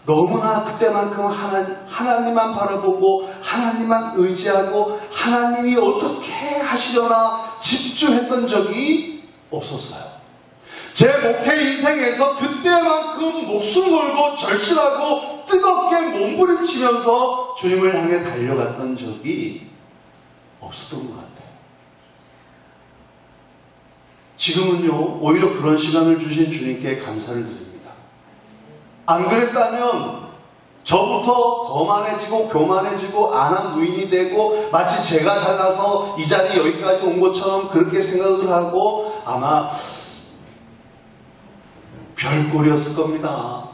너무나 그때만큼 하나님만 바라보고 하나님만 의지하고 하나님이 어떻게 하시려나 집중했던 적이 없었어요. 제 목회 인생에서 그때만큼 목숨 걸고 절실하고 뜨겁게 몸부림치면서 주님을 향해 달려갔던 적이 없었던 것 같아요. 지금은요, 오히려 그런 시간을 주신 주님께 감사를 드립니다. 안 그랬다면 저부터 거만해지고 교만해지고 안한무인이 되고 마치 제가 잘나서 이 자리 여기까지 온 것처럼 그렇게 생각을 하고 아마 별꼴이었을 겁니다.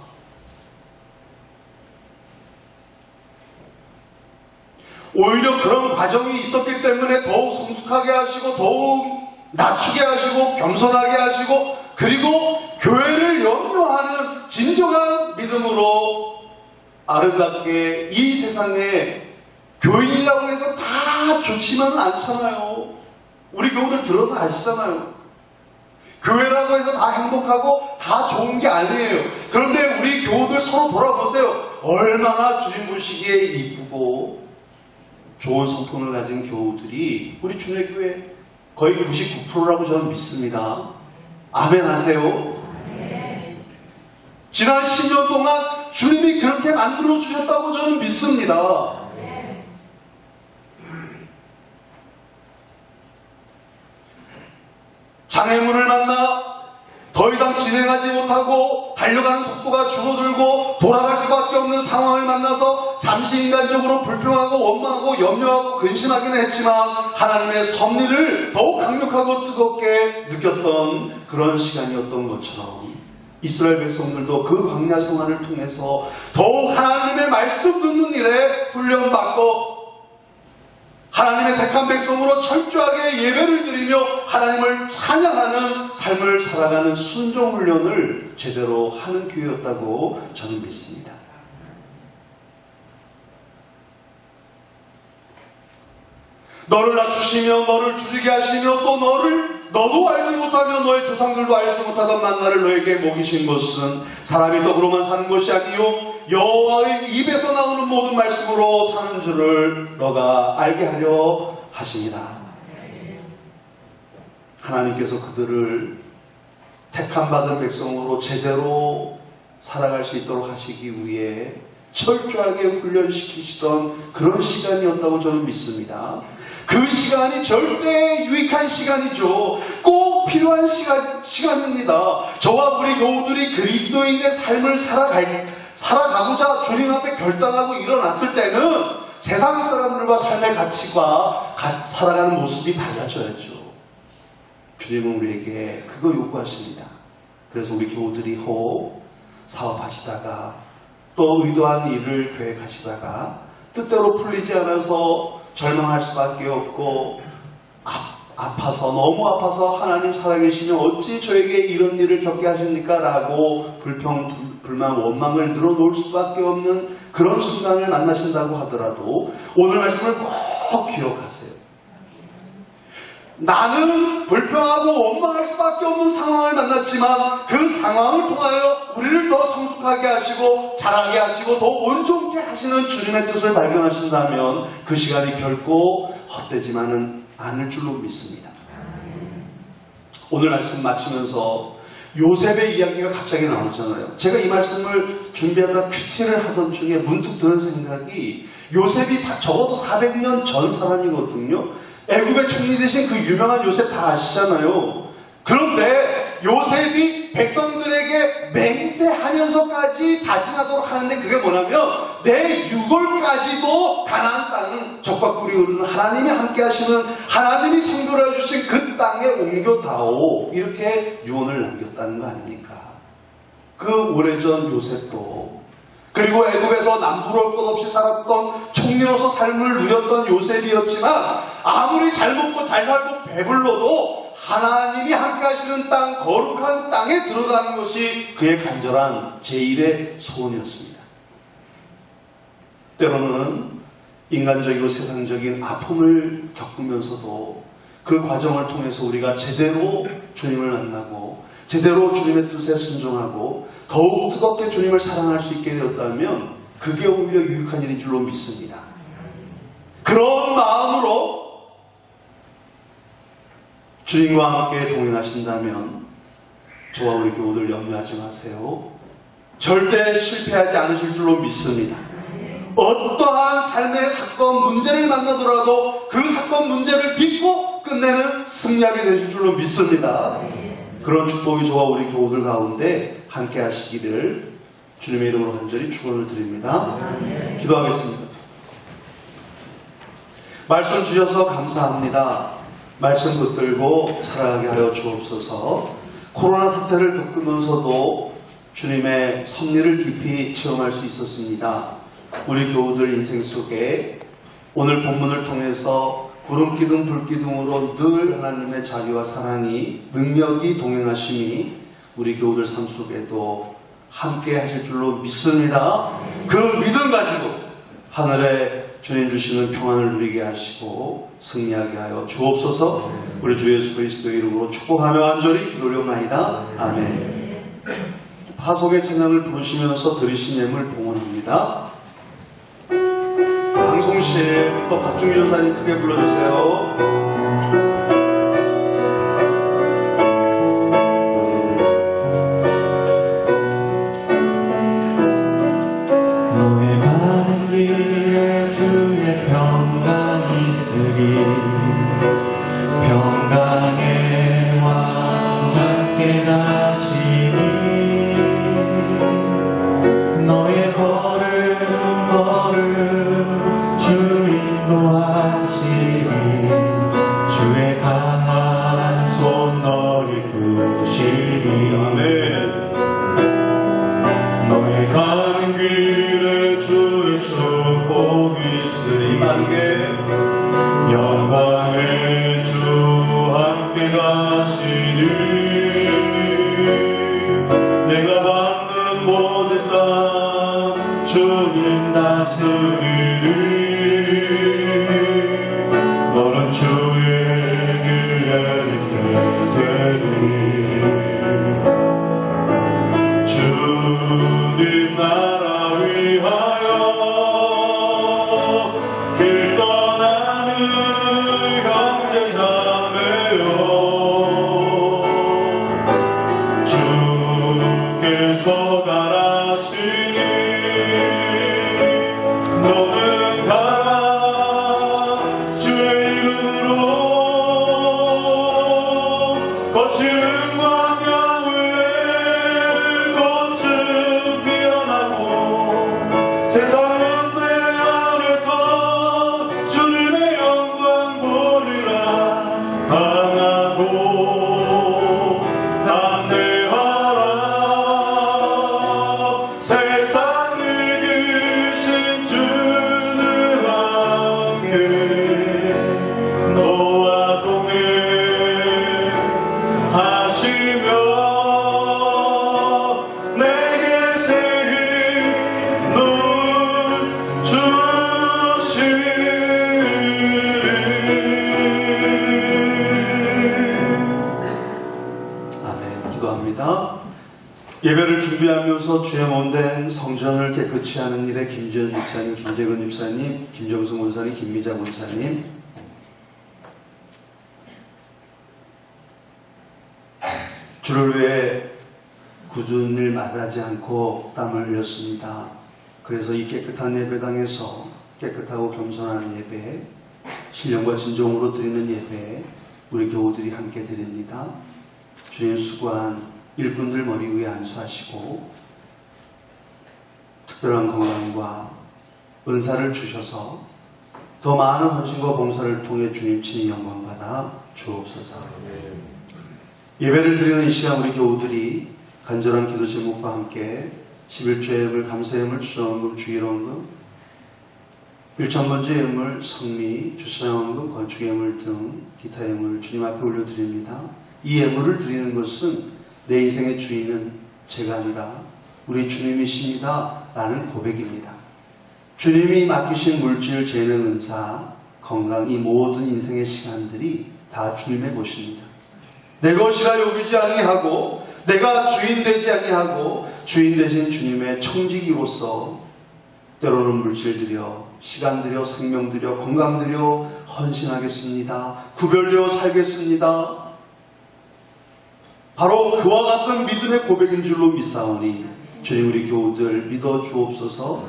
오히려 그런 과정이 있었기 때문에 더욱 성숙하게 하시고 더욱 낮추게 하시고 겸손하게 하시고 그리고 교회를 염려하는 진정한 믿음으로 아름답게 이 세상에 교인이라고 해서 다 좋지만은 않잖아요. 우리 교우들 들어서 아시잖아요. 교회라고 해서 다 행복하고 다 좋은 게 아니에요. 그런데 우리 교우들 서로 돌아보세요. 얼마나 주님 보시기에 이쁘고 좋은 성품을 가진 교우들이 우리 주님교회 거의 99%라고 저는 믿습니다. 아멘 하세요. 지난 10년 동안 주님이 그렇게 만들어 주셨다고 저는 믿습니다. 장애물을 만나 더 이상 진행하지 못하고 달려가는 속도가 줄어들고 돌아갈 수밖에 없는 상황을 만나서 잠시 인간적으로 불평하고 원망하고 염려하고 근심하기는 했지만 하나님의 섭리를 더욱 강력하고 뜨겁게 느꼈던 그런 시간이었던 것처럼 이스라엘 백성들도 그 광야 생활을 통해서 더욱 하나님의 말씀 듣는 일에 훈련받고 하나님의 택한 백성으로 철저하게 예배를 드리며 하나님을 찬양하는 삶을 살아가는 순종 훈련을 제대로 하는 교회였다고 저는 믿습니다. 너를 낮추시며 너를 줄이게 하시며 또 너도 알지 못하며 너의 조상들도 알지 못하던 만나를 너에게 먹이신 것은 사람이 떡으로만 사는 것이 아니요 여호와의 입에서 나오는 모든 말씀으로 사는 줄을 너가 알게 하려 하십니다. 하나님께서 그들을 택함 받은 백성으로 제대로 살아갈 수 있도록 하시기 위해 철저하게 훈련시키시던 그런 시간이었다고 저는 믿습니다. 그 시간이 절대 유익한 시간이죠. 꼭 필요한 시간입니다. 저와 우리 교우들이 그리스도인의 삶을 살아가고자 주님 앞에 결단하고 일어났을 때는 세상 사람들과 삶의 가치가 살아가는 모습이 달라져야죠. 주님은 우리에게 그거 요구하십니다. 그래서 우리 교우들이 사업하시다가 또 의도한 일을 계획하시다가 뜻대로 풀리지 않아서 절망할 수밖에 없고 너무 아파서 하나님 살아계시면 어찌 저에게 이런 일을 겪게 하십니까? 라고 불평, 불만, 원망을 늘어놓을 수밖에 없는 그런 순간을 만나신다고 하더라도 오늘 말씀을 꼭 기억하세요. 나는 불평하고 원망할 수밖에 없는 상황을 만났지만 그 상황을 통하여 우리를 더 성숙하게 하시고 자라게 하시고 더 온전케 하시는 주님의 뜻을 발견하신다면 그 시간이 결코 헛되지만은 않을 줄로 믿습니다. 오늘 말씀 마치면서 요셉의 이야기가 갑자기 나오잖아요. 제가 이 말씀을 준비하다 큐티를 하던 중에 문득 드는 생각이 요셉이 적어도 400년 전 사람이거든요. 애굽의 총리 되신 그 유명한 요셉 다 아시잖아요. 그런데 요셉이 백성들에게 맹세하면서까지 다짐하도록 하는데 그게 뭐냐면 내 유골까지도 가나안 땅을 적박구리 오르는 하나님이 함께 하시는 하나님이 선교를 해주신 그 땅에 옮겨다오 이렇게 유언을 남겼다는 거 아닙니까? 그 오래전 요셉도 그리고 애굽에서 남부러울 것 없이 살았던 총리로서 삶을 누렸던 요셉이었지만 아무리 잘 먹고 잘 살고 배불러도 하나님이 함께 하시는 땅, 거룩한 땅에 들어가는 것이 그의 간절한 제1의 소원이었습니다. 때로는 인간적이고 세상적인 아픔을 겪으면서도 그 과정을 통해서 우리가 제대로 주님을 만나고 제대로 주님의 뜻에 순종하고 더욱 뜨겁게 주님을 사랑할 수 있게 되었다면 그게 오히려 유익한 일인 줄로 믿습니다. 그런 마음으로 주님과 함께 동행하신다면 저와 우리 교우들 염려하지 마세요. 절대 실패하지 않으실 줄로 믿습니다. 어떠한 삶의 사건, 문제를 만나더라도 그 사건, 문제를 딛고 끝내는 승리하게 되실 줄로 믿습니다. 그런 축복이 저와 우리 교우들 가운데 함께 하시기를 주님의 이름으로 간절히 축원을 드립니다. 기도하겠습니다. 말씀 주셔서 감사합니다. 말씀 붙들고 살아가게 하여 주옵소서. 코로나 사태를 겪으면서도 주님의 섭리를 깊이 체험할 수 있었습니다. 우리 교우들 인생 속에 오늘 본문을 통해서 구름기둥 불기둥으로 늘 하나님의 자비와 사랑이 능력이 동행하심이 우리 교우들 삶 속에도 함께 하실 줄로 믿습니다. 그 믿음 가지고 하늘에 주님 주시는 평안을 누리게 하시고 승리하게 하여 주옵소서. 우리 주 예수 그리스도의 이름으로 축복하며 간절히 기도하옵나이다. 아멘. 파송의 찬양을 부르시면서 들으신 예물 봉헌합니다. 방송실 또 박중희 전사님 크게 불러주세요. 너의 가는 길에 주의 평강이 있으리 평강의 왕 함께 가시니 너의 걸음 주 인도하시니 주의 강한 손 너를 드시니 아멘. 너의 가는 길에 주의 축복이 있으리 영광의 주 함께 가시니 내가 받는 모든 땅 주님 다스리니 너는 주의 길에 이렇게 되니 주님 나라 위하여 길 떠나는 형제 자매여 주께서 가라시니 너는 가라 주의 이름으로 거칠은 광야 위에 꽃은 피어나고 세상은 내 안에서 주님의 영광 보리라 강하고 담대하라 세상을 이기신 주는 함께 너와 동행하시며 내게 새 힘을 주시리. 아멘. 기도합니다. 예배를 준비하면서 주의 몸된 성전을 깨끗이 하는 일에 김지현 집사님, 김재근 집사님, 김정승 권사님, 김미자 권사님, 주를 위해 굳은 일 마다하지 않고 땀을 흘렸습니다. 그래서 이 깨끗한 예배당에서 깨끗하고 겸손한 예배, 신령과 진정으로 드리는 예배, 우리 교우들이 함께 드립니다. 주님 수고한 일꾼들 머리 위에 안수하시고 특별한 건강과 은사를 주셔서 더 많은 헌신과 봉사를 통해 주님 친히 영광받아 주옵소서. 예배를 드리는 이 시간 우리 교우들이 간절한 기도 제목과 함께 11조의 예물, 감사의 예물, 주정헌금, 주일헌금, 1,000번째 예물, 성미, 주차장헌금, 건축 예물 등 기타 예물을 주님 앞에 올려드립니다. 이 예물을 드리는 것은 내 인생의 주인은 제가 아니라 우리 주님이십니다 라는 고백입니다. 주님이 맡기신 물질, 재능, 은사, 건강, 이 모든 인생의 시간들이 다 주님의 것입니다. 내 것이라 여기지 아니하고 내가 주인 되지 아니하고 주인 되신 주님의 청지기로서 때로는 물질 들여, 시간 들여, 생명 들여, 건강 들여 헌신하겠습니다. 구별되어 살겠습니다. 바로 그와 같은 믿음의 고백인 줄로 믿사오니 주님 우리 교우들 믿어 주옵소서.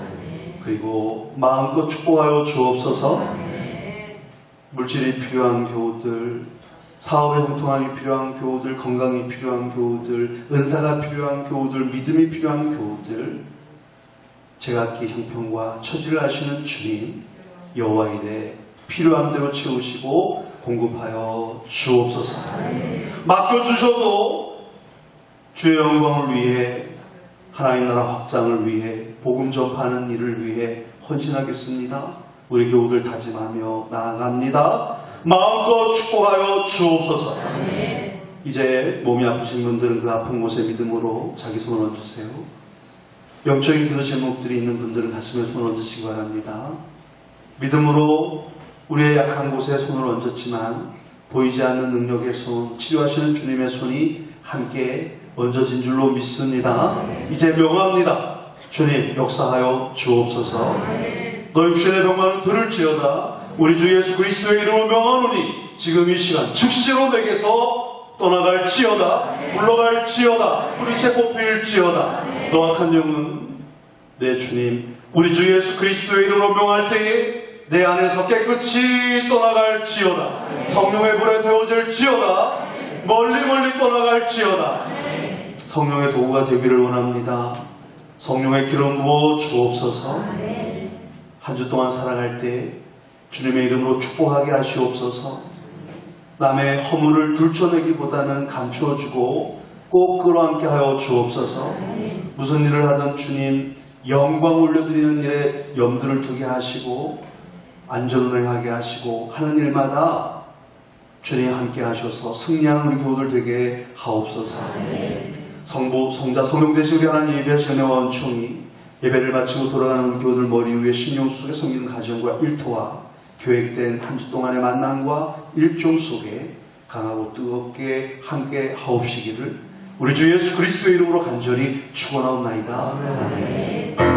그리고 마음껏 축복하여 주옵소서. 물질이 필요한 교우들, 사업의 형통함이 필요한 교우들, 건강이 필요한 교우들, 은사가 필요한 교우들, 믿음이 필요한 교우들, 제각기 형편과 처지를 아시는 주님 여호와 이래 필요한 대로 채우시고 공급하여 주옵소서. 맡겨주셔도 주의 영광을 위해, 하나님 나라 확장을 위해, 복음 전파하는 일을 위해 헌신하겠습니다. 우리 교우들 다짐하며 나아갑니다. 마음껏 축복하여 주옵소서. 이제 몸이 아프신 분들은 그 아픈 곳에 믿음으로 자기 손을 얹으세요. 영적인 기도 제목들이 있는 분들은 가슴에 손을 얹으시기 바랍니다. 믿음으로 우리의 약한 곳에 손을 얹었지만 보이지 않는 능력의 손, 치료하시는 주님의 손이 함께 얹어진 줄로 믿습니다. 이제 명합니다. 주님 역사하여 주옵소서. 너 육신의 병만은 들을지어다. 우리 주 예수 그리스도의 이름으로 명하노니 지금 이 시간 즉시로 내게서 떠나갈지어다. 물러갈지어다. 뿌리채 뽑힐지어다. 너 악한 영은 내 주님 우리 주 예수 그리스도의 이름으로 명할 때에 내 안에서 깨끗이 떠나갈지어다. 성령의 불에 데워질지어다. 멀리 떠나갈지어다. 성령의 도구가 되기를 원합니다. 성령의 기름 부어 주옵소서. 한 주 동안 살아갈 때 주님의 이름으로 축복하게 하시옵소서. 남의 허물을 들춰내기보다는 감추어주고 꼭 끌어안게 하여 주옵소서. 무슨 일을 하든 주님 영광 올려드리는 일에 염두를 두게 하시고 안전운행하게 하시고 하는 일마다 주님 함께 하셔서 승리하는 우리 교우들 되게 하옵소서. 성부, 성자, 성령 되신 우리 하나님 예배 시간의 원총이 예배를 마치고 돌아가는 우리 교우들 머리 위에 심령 속에 섬기는 가정과 일터와 계획된 한 주 동안의 만남과 일종 속에 강하고 뜨겁게 함께 하옵시기를 우리 주 예수 그리스도의 이름으로 간절히 축원하옵나이다. 아멘.